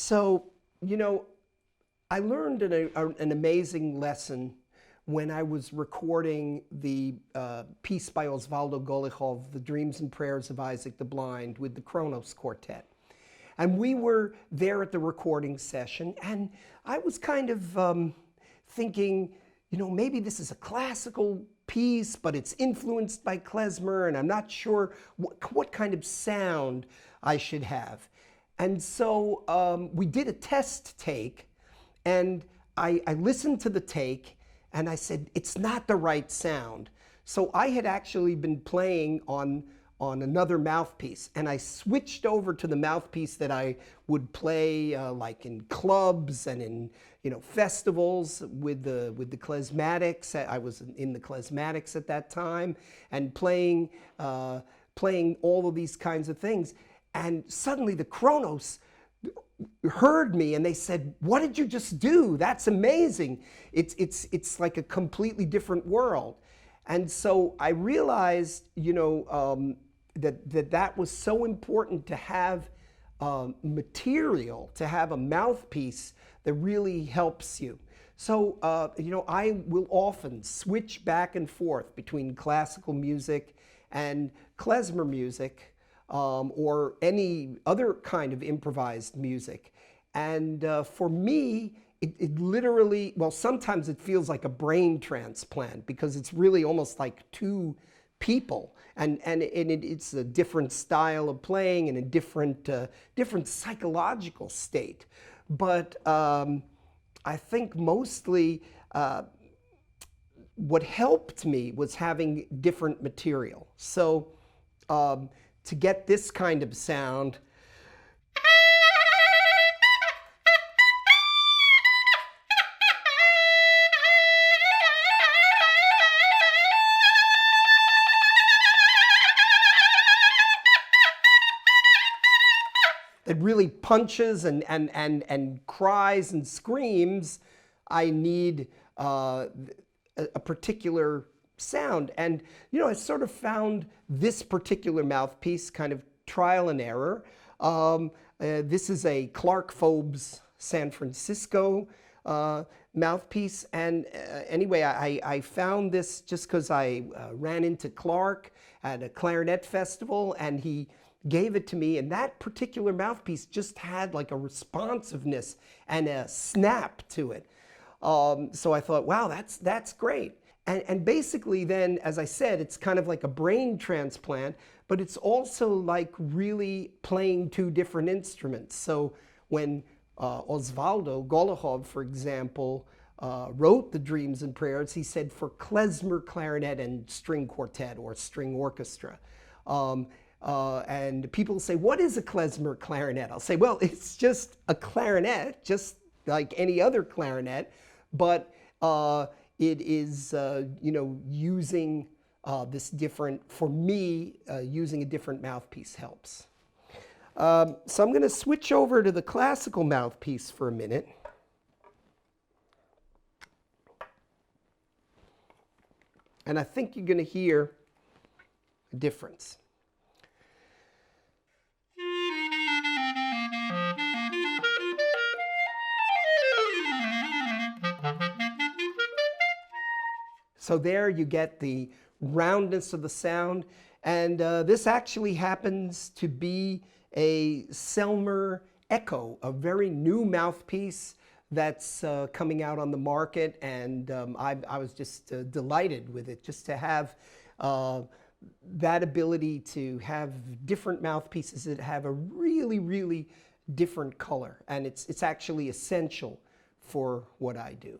So, you know, I learned an amazing lesson when I was recording the piece by Osvaldo Golijov, The Dreams and Prayers of Isaac the Blind, with the Kronos Quartet. And we were there at the recording session, and I was kind of thinking, you know, maybe this is a classical piece, but it's influenced by Klezmer, and I'm not sure what kind of sound I should have. And so we did a test take, and I listened to the take, and I said, it's not the right sound. So I had actually been playing on another mouthpiece, and I switched over to the mouthpiece that I would play like in clubs and in, you know, festivals with the klezmatics. I was in the klezmatics at that time, and playing all of these kinds of things. And suddenly the Kronos heard me, and they said, "What did you just do? That's amazing! It's like a completely different world." And so I realized, you know, that was so important to have material, to have a mouthpiece that really helps you. So, you know, I will often switch back and forth between classical music and klezmer music, or any other kind of improvised music. And for me, it literally, well, sometimes it feels like a brain transplant, because it's really almost like two people, and it's a different style of playing and a different psychological state. But I think mostly what helped me was having different material. So to get this kind of sound, it really punches and cries and screams, I need a particular sound. And, you know, I sort of found this particular mouthpiece kind of trial and error. This is a Clark Phobes San Francisco mouthpiece. And anyway, I found this just because I ran into Clark at a clarinet festival, and he gave it to me, and that particular mouthpiece just had like a responsiveness and a snap to it. So I thought, wow, that's great. And basically then, as I said, it's kind of like a brain transplant, but it's also like really playing two different instruments. So when Osvaldo Golijov, for example, wrote The Dreams and Prayers, he said for klezmer clarinet and string quartet or string orchestra. And people say, what is a klezmer clarinet? I'll say, well, it's just a clarinet, just like any other clarinet, but it is, you know, using this different, for me, using a different mouthpiece helps. So I'm going to switch over to the classical mouthpiece for a minute. And I think you're going to hear a difference. So there you get the roundness of the sound, and this actually happens to be a Selmer Echo, a very new mouthpiece that's coming out on the market, and I was just delighted with it, just to have that ability to have different mouthpieces that have a really, really different color, and it's actually essential for what I do.